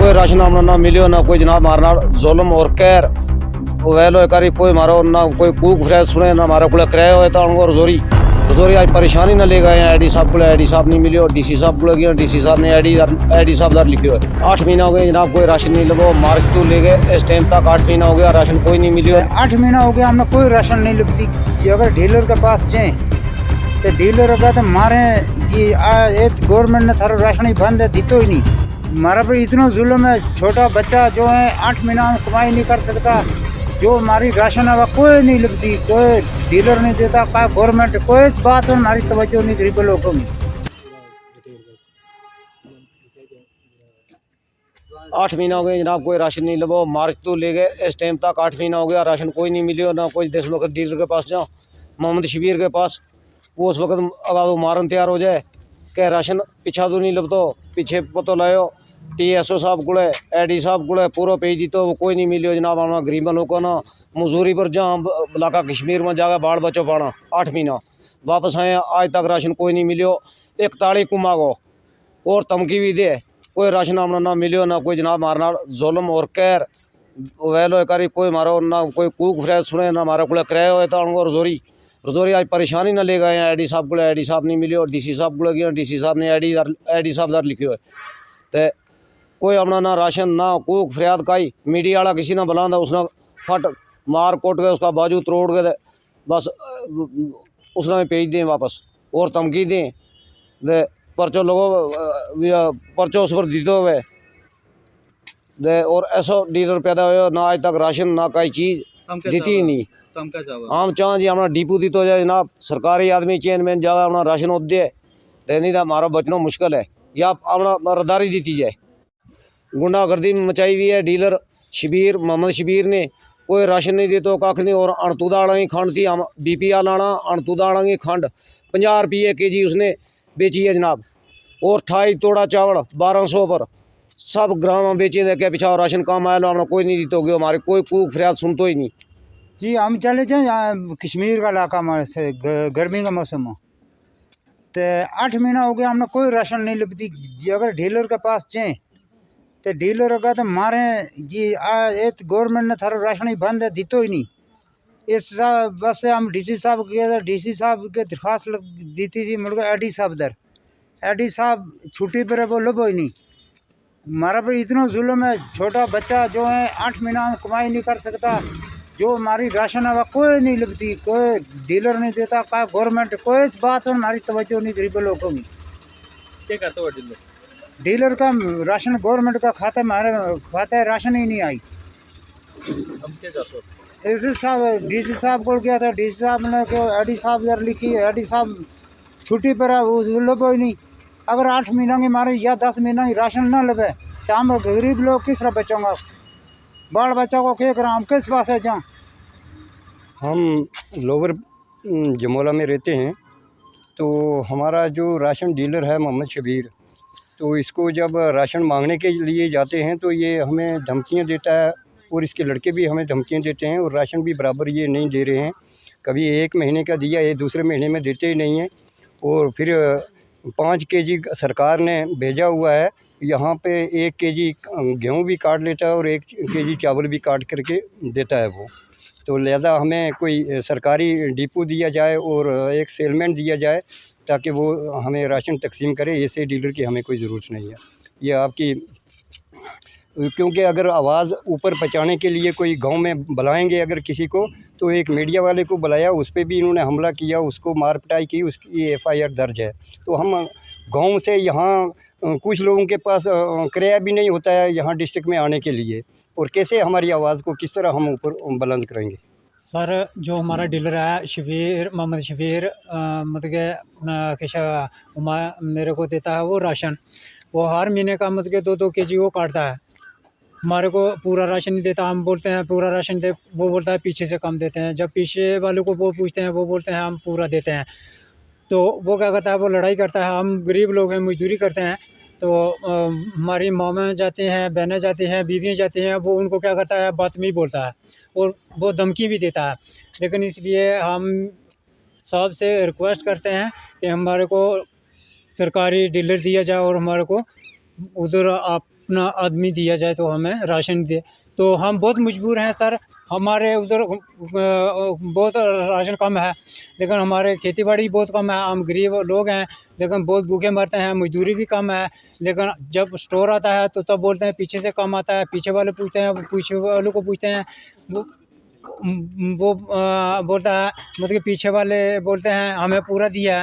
कोई राशन हमने ना मिलियो ना कोई जनाब मारना जुल्म और कहर वेलो करी कोई मारो ना कोई कूक फ्रेज सुने ना मारो को किराया हो तो उनको रजोरी रजोरी आज परेशानी ना ले गए हैं। एडी साहब को एडी साहब नहीं मिलियो, डीसी साहब को गया, डीसी साहब ने एडी साहब दर लिखियो है। 8 महीना हो गए जनाब कोई राशन नहीं लगो, मार्च तो ले गए इस टाइम तक 8 महीना हो गया राशन कोई नहीं मिलियो। 8 महीना हो गया हमने कोई राशन नहीं लगती। अगर डीलर के पास जाए तो डीलर अगर तो मारे जी गवर्नमेंट ने थारा राशन ही बंद है दीतो ही नहीं। हमारा पर इतना जुल्म है, छोटा बच्चा जो है 8 महीना में कमाई नहीं कर सकता। जो हमारी राशन है वह कोई नहीं लगती, कोई डीलर नहीं देता, का गवर्नमेंट कोई इस बात पर हमारी तवज्जो नहीं गरीब लोगों में। 8 महीना हो गए जनाब कोई राशन नहीं लगो, मार्च तो ले गए इस टाइम तक 8 महीना हो गया राशन कोई नहीं मिलियो। ना कोई 10 वक्त डीलर के पास जाओ, मोहम्मद शबीर के पास, वो उस वक्त अगर वो मारन तैयार हो जाए क्या राशन पिछा तो नहीं लगतो, पीछे पतो लायो TSO साहब को एडी साहब को पूरा पेज दी तो वो कोई नहीं मिलियो जनाब। हमारा गरीब लोगों ना मजदूरी पर जहाँ इलाका कश्मीर में जाकर बाढ़ बचो पाना 8 महीना वापस आए आज तक राशन कोई नहीं मिलियो। 41 को मांगो और धमकी भी दे कोई राशन हमने ना मिलियो ना कोई जनाब मारना जुल्म और कहर वेलो करी कोई मारो ना कोई कूक फ्रेज सुने ना मारो को किराया हो तो उनको रजोरी रजोरी आज परेशानी ना ले गए हैं। एडी साहब को एडी साहब नहीं मिलियो, डीसी साहब को गया, डीसी साहब ने एडी साहब दर लिखियो है। तो कोई अपना ना राशन ना कूक फरियाद काई मीडिया वाला किसी ने बुलांदा उसने फट मार कोट के उसका बाजू तोड़ के बस उसने भेज दें वापस और धमकी दें दे पर्चो लोगों पर्चो उस पर दीते हुए दे और ऐसा डीलर पैदा हो ना आज तक राशन ना कोई चीज़ दीती ही नहीं। हम चाह जी अपना डिपू दी तो जाए जनाब सरकारी आदमी चेयरमैन जागा अपना राशन उद दे नहीं तो हमारा बचना मुश्किल है या अपना रदारी दी जाए। गुंडागर्दी मचाई हुई है डीलर शबीर मोहम्मद शबीर ने, कोई राशन नहीं देते कख नहीं। और अणतुदा आड़ी खंड थी हम BPL आना अणतुदा आड़ी खंड 50 रुपये kg उसने बेची है जनाब। और 28 तोड़ा चावल 1200 पर सब ग्राम में बेचे दे के पिछा राशन काम आया लो हमने कोई नहीं दीतो गयो, हमारे कोई कूक फरियाद सुनते ही नहीं। जी हम चले जाए कश्मीर का इलाका में से गर्मी का मौसम में तो 8 महीना हो गया हमने कोई राशन नहीं लगती। जी अगर डीलर के पास जाए तो डीलर अगर तो मारे जी गवर्नमेंट ने थारा राशन ही बंद है दीतो ही नहीं। इस बस से हम डीसी साहब गए थे, डीसी साहब के दरख्वास्त दी थी मुड़ के एडी साहब दर, एडी साहब छुट्टी पर है वो लबो ही नहीं। हमारा पर इतना जुल्म है, छोटा बच्चा जो है 8 महीना में कमाई नहीं कर सकता। जो हमारी राशन है वह कोई नहीं लगती, कोई डीलर नहीं देता, का गवर्नमेंट कोई इस बात पर हमारी तवज्जो नहीं गरीब लोगों में। क्या करता हुआ डीलर? डीलर का राशन गवर्नमेंट का खाता हमारे खाता है राशन ही नहीं आई। हम क्या चाहते हो? डीसी साहब को गया था, डीसी साहब ने एडी साहब दर लिखी, एडी साहब छुट्टी पर है वो लबो ही नहीं। अगर 8 महीना की मारे या 10 महीना की राशन ना लगे तो हम गरीब लोग किस तरह बचेंगे? बाल बच्चा को क्या करा, हम किस पास है जाएँ? हम लोअर जमोला में रहते हैं तो हमारा जो राशन डीलर है मोहम्मद शबीर, तो इसको जब राशन मांगने के लिए जाते हैं तो ये हमें धमकियां देता है और इसके लड़के भी हमें धमकियां देते हैं और राशन भी बराबर ये नहीं दे रहे हैं। कभी 1 महीने का दिया, ये दूसरे महीने में देते ही नहीं हैं। और फिर 5 kg सरकार ने भेजा हुआ है, यहाँ पे 1 kg गेहूँ भी काट लेता है और 1 kg चावल भी काट करके देता है वो। तो लिहाजा हमें कोई सरकारी डिपो दिया जाए और एक सेलमेंट दिया जाए ताकि वो हमें राशन तकसीम करे। ऐसे डीलर की हमें कोई ज़रूरत नहीं है। ये आपकी क्योंकि अगर आवाज़ ऊपर पहुँचाने के लिए कोई गांव में बुलाएंगे अगर किसी को, तो एक मीडिया वाले को बुलाया, उस पर भी इन्होंने हमला किया, उसको मार पिटाई की, उसकी FIR दर्ज है। तो हम गांव से यहाँ कुछ लोगों के पास किराया भी नहीं होता है यहाँ डिस्ट्रिक्ट में आने के लिए, और कैसे हमारी आवाज़ को किस तरह हम ऊपर बुलंद करेंगे? सर जो हमारा डीलर है शबीर मोहम्मद शबीर मतलब कि मेरे को देता है वो राशन, वो हर महीने का मतलब 2-2 kg वो काटता है। हमारे को पूरा राशन नहीं देता, हम बोलते हैं पूरा राशन दे, वो बोलता है पीछे से कम देते हैं। जब पीछे वाले को वो पूछते हैं वो बोलते हैं हम पूरा देते हैं। तो वो क्या करता है, वो लड़ाई करता है। हम गरीब लोग हैं, मजदूरी करते हैं, तो हमारी मामा जाते हैं, बहनें जाती हैं, बीवियाँ जाती हैं, वो उनको क्या करता है बदतमीज़ी बोलता है और वो धमकी भी देता है। लेकिन इसलिए हम साहब से रिक्वेस्ट करते हैं कि हमारे को सरकारी डीलर दिया जाए और हमारे को उधर आप अपना आदमी दिया जाए तो हमें राशन दे। तो हम बहुत मजबूर हैं सर, हमारे उधर बहुत राशन कम है, लेकिन हमारे खेती बाड़ी बहुत कम है, हम गरीब लोग हैं, लेकिन बहुत भूखे मरते हैं, मजदूरी भी कम है। लेकिन जब स्टोर आता है तो तब बोलते हैं पीछे से कम आता है, पीछे वाले पूछते हैं, पीछे वालों को पूछते हैं, वो बोलता है, मतलब कि पीछे वाले बोलते हैं हमें पूरा दिया है।